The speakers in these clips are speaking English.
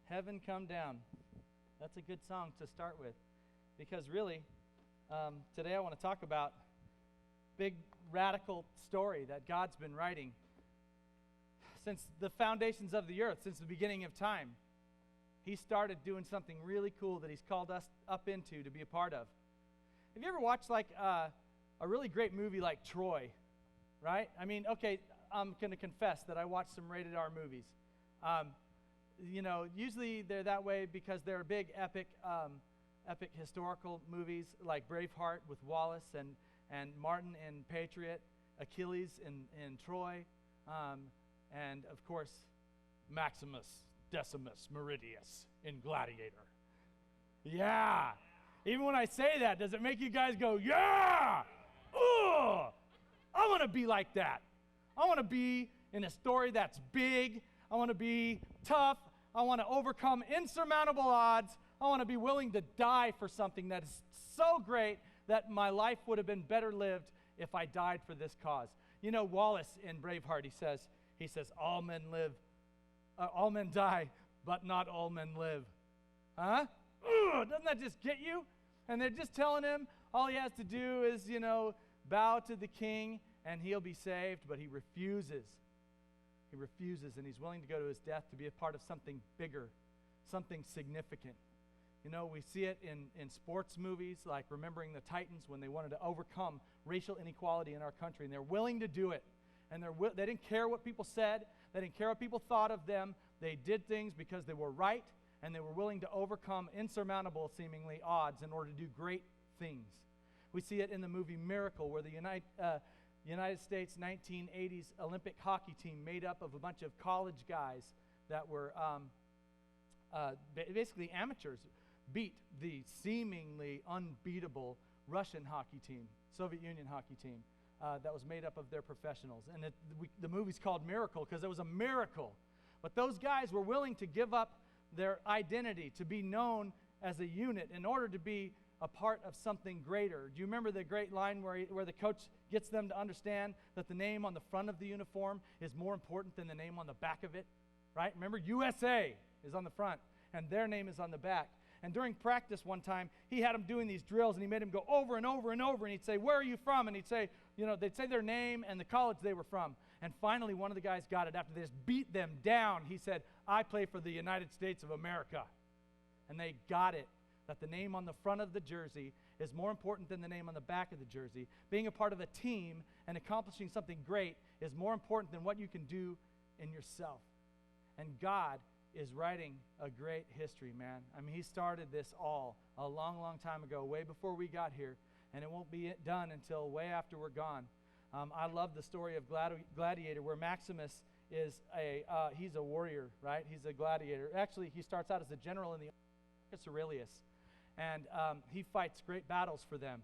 Heaven Come Down. That's a good song to start with, because really, today I want to talk about big radical story that God's been writing since the foundations of the earth, since the beginning of time. He started doing something really cool that he's called us up into to be a part of. Have you ever watched like a really great movie like Troy, right? I mean, okay, I'm going to confess that I watched some rated R movies. Usually they're that way because they're big epic historical movies like Braveheart with Wallace and Martin in Patriot, Achilles in Troy, and of course Maximus Decimus Meridius in Gladiator. Yeah! Even when I say that, does it make you guys go, yeah! Ugh! I want to be like that. I want to be in a story that's big. I want to be tough. I want to overcome insurmountable odds. I want to be willing to die for something that is so great that my life would have been better lived if I died for this cause. You know, Wallace in Braveheart, he says, all men die, but not all men live. Huh? Ugh, doesn't that just get you? And they're just telling him all he has to do is, bow to the king and he'll be saved, but he refuses. He refuses, and he's willing to go to his death to be a part of something bigger, something significant. We see it in sports movies like Remembering the Titans when they wanted to overcome racial inequality in our country, and they're willing to do it. And they didn't care what people said. They didn't care what people thought of them. They did things because they were right, and they were willing to overcome insurmountable, seemingly, odds in order to do great things. We see it in the movie Miracle, where the United States 1980s Olympic hockey team made up of a bunch of college guys that were basically amateurs beat the seemingly unbeatable Russian hockey team, Soviet Union hockey team, that was made up of their professionals. And the movie's called Miracle because it was a miracle. But those guys were willing to give up their identity to be known as a unit in order to be a part of something greater. Do you remember the great line where the coach gets them to understand that the name on the front of the uniform is more important than the name on the back of it? Right? Remember, USA is on the front, and their name is on the back. And during practice one time, he had them doing these drills, and he made them go over and over and over, and he'd say, where are you from? And he'd say, they'd say their name and the college they were from. And finally, one of the guys got it. After they just beat them down, he said, I play for the United States of America. And they got it, that the name on the front of the jersey is more important than the name on the back of the jersey. Being a part of a team and accomplishing something great is more important than what you can do in yourself. And God is writing a great history, man. I mean, he started this all a long, long time ago, way before we got here, and it won't be done until way after we're gone. I love the story of Gladiator, where Maximus is he's a warrior, right? He's a gladiator. Actually, he starts out as a general in the Marcus Aurelius, and he fights great battles for them,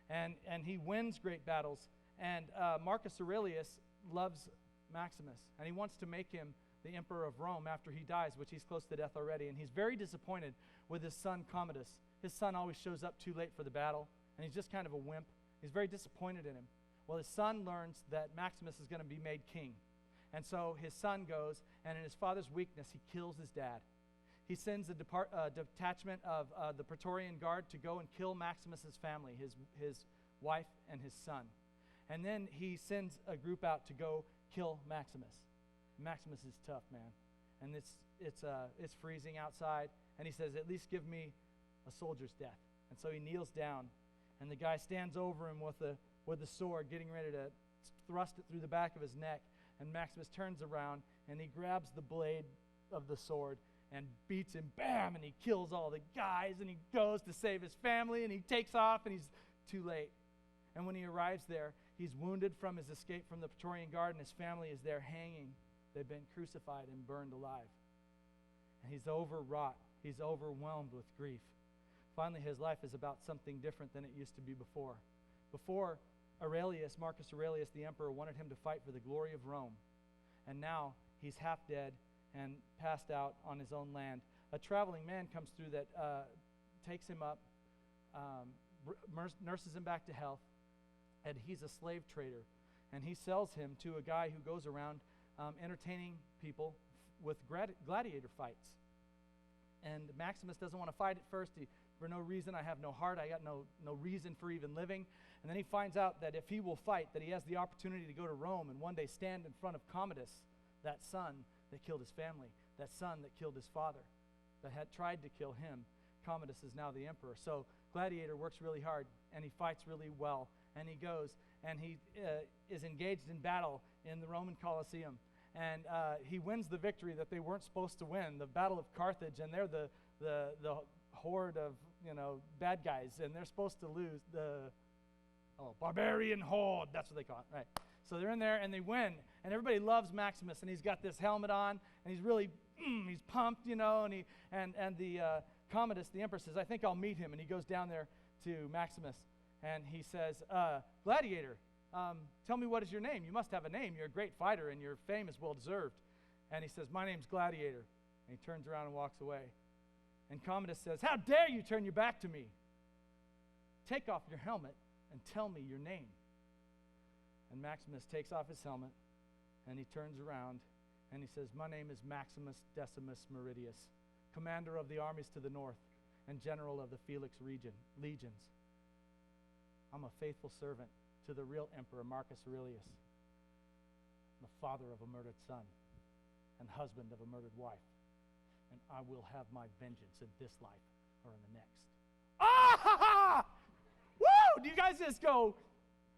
and he wins great battles. And Marcus Aurelius loves Maximus, and he wants to make him the emperor of Rome after he dies, which he's close to death already. And he's very disappointed with his son Commodus. His son always shows up too late for the battle, and he's just kind of a wimp. He's very disappointed in him. Well, his son learns that Maximus is going to be made king. And so his son goes, and in his father's weakness, he kills his dad. He sends a detachment of the Praetorian Guard to go and kill Maximus's family, his wife and his son. And then he sends a group out to go kill Maximus. Maximus is tough, man. And it's freezing outside, and he says, at least give me a soldier's death. And so he kneels down, and the guy stands over him with the sword, getting ready to thrust it through the back of his neck. And Maximus turns around, and he grabs the blade of the sword and beats him, bam, and he kills all the guys, and he goes to save his family, and he takes off, and he's too late. And when he arrives there, he's wounded from his escape from the Praetorian Guard, and his family is there hanging. They've been crucified and burned alive. And he's overwrought. He's overwhelmed with grief. Finally, his life is about something different than it used to be before. Before, Marcus Aurelius, the emperor, wanted him to fight for the glory of Rome. And now he's half dead and passed out on his own land. A traveling man comes through that takes him up, nurses him back to health, and he's a slave trader. And he sells him to a guy who goes around entertaining people with gladiator fights. And Maximus doesn't want to fight at first. For no reason, I have no heart. I got no reason for even living. And then he finds out that if he will fight, that he has the opportunity to go to Rome and one day stand in front of Commodus, that son that killed his family, that son that killed his father, that had tried to kill him. Commodus is now the emperor. So Gladiator works really hard, and he fights really well. And he goes, and he is engaged in battle in the Roman Colosseum. And he wins the victory that they weren't supposed to win, the Battle of Carthage. And they're the horde of, bad guys, and they're supposed to lose. Barbarian horde, that's what they call it, right? So they're in there, and they win. And everybody loves Maximus, and he's got this helmet on, and he's really, he's pumped, and the Commodus, the emperor, says, I think I'll meet him. And he goes down there to Maximus, and he says, Gladiator, tell me, what is your name? You must have a name. You're a great fighter, and your fame is well-deserved. And he says, my name's Gladiator. And he turns around and walks away. And Commodus says, how dare you turn your back to me? Take off your helmet and tell me your name. And Maximus takes off his helmet, and he turns around, and he says, my name is Maximus Decimus Meridius, commander of the armies to the north and general of the Felix legions. I'm a faithful servant to the real emperor Marcus Aurelius, the father of a murdered son and husband of a murdered wife. And I will have my vengeance in this life or in the next. Ah ha ha! Woo! Do you guys just go,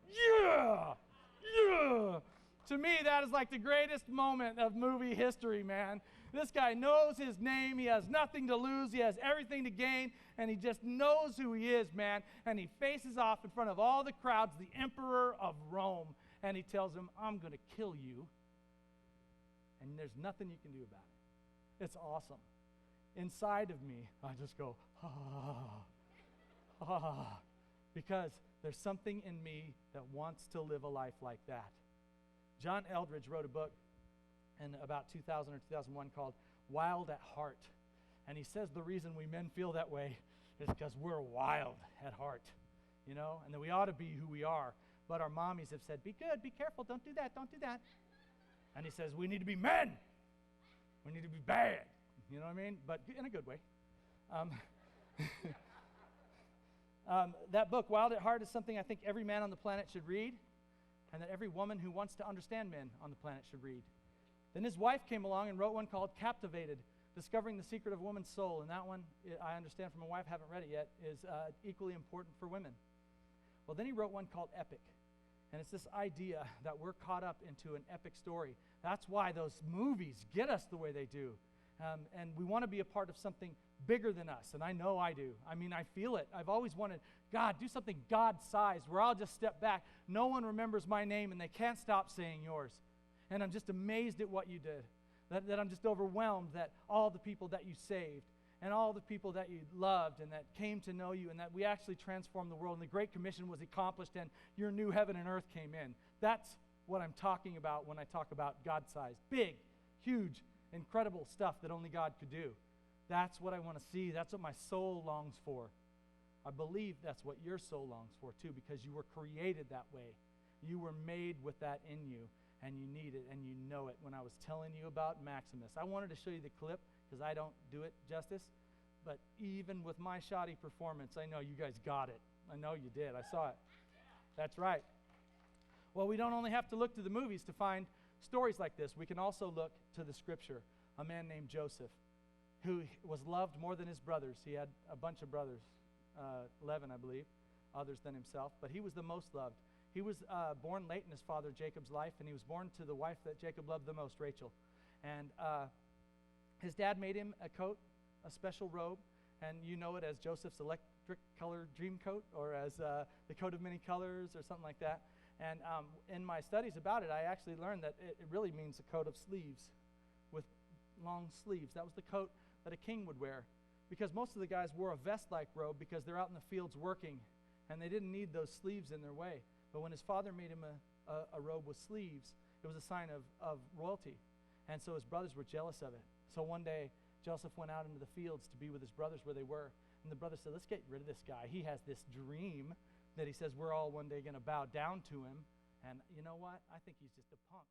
yeah! Yeah! To me, that is like the greatest moment of movie history, man. This guy knows his name. He has nothing to lose. He has everything to gain. And he just knows who he is, man. And he faces off in front of all the crowds, the emperor of Rome. And he tells him, I'm going to kill you. And there's nothing you can do about it. It's awesome. Inside of me, I just go, because there's something in me that wants to live a life like that. John Eldridge wrote a book in about 2000 or 2001 called Wild at Heart. And he says the reason we men feel that way is because we're wild at heart, and that we ought to be who we are. But our mommies have said, be good, be careful, don't do that, don't do that. And he says, we need to be men. We need to be bad. You know what I mean? But in a good way. That book, Wild at Heart, is something I think every man on the planet should read, and that every woman who wants to understand men on the planet should read. Then his wife came along and wrote one called Captivated, Discovering the Secret of Woman's Soul. And that one, I understand from my wife, haven't read it yet, is equally important for women. Well, then he wrote one called Epic. And it's this idea that we're caught up into an epic story. That's why those movies get us the way they do. And we want to be a part of something bigger than us. And I know I do. I mean, I feel it. I've always wanted, God, do something God-sized where I'll just step back. No one remembers my name, and they can't stop saying yours. And I'm just amazed at what you did. That I'm just overwhelmed that all the people that you saved and all the people that you loved and that came to know you and that we actually transformed the world and the Great Commission was accomplished and your new heaven and earth came in. That's what I'm talking about when I talk about God-sized. Big, huge, incredible stuff that only God could do. That's what I want to see. That's what my soul longs for. I believe that's what your soul longs for too, because you were created that way. You were made with that in you, and you need it, and you know it. When I was telling you about Maximus, I wanted to show you the clip because I don't do it justice, but even with my shoddy performance, I know you guys got it. I know you did. I saw it. That's right. Well, we don't only have to look to the movies to find stories like this. We can also look to the scripture. A man named Joseph, who was loved more than his brothers. He had a bunch of brothers, 11, I believe, others than himself, but he was the most loved. He was born late in his father Jacob's life, and he was born to the wife that Jacob loved the most, Rachel. And his dad made him a coat, a special robe, and you know it as Joseph's electric color dream coat, or as the coat of many colors, or something like that. And in my studies about it, I actually learned that it really means a coat of sleeves with long sleeves. That was the coat that a king would wear, because most of the guys wore a vest-like robe because they're out in the fields working, and they didn't need those sleeves in their way. But when his father made him a robe with sleeves, it was a sign of royalty. And so his brothers were jealous of it. So one day, Joseph went out into the fields to be with his brothers where they were. And the brothers said, let's get rid of this guy. He has this dream that he says we're all one day going to bow down to him. And you know what? I think he's just a punk.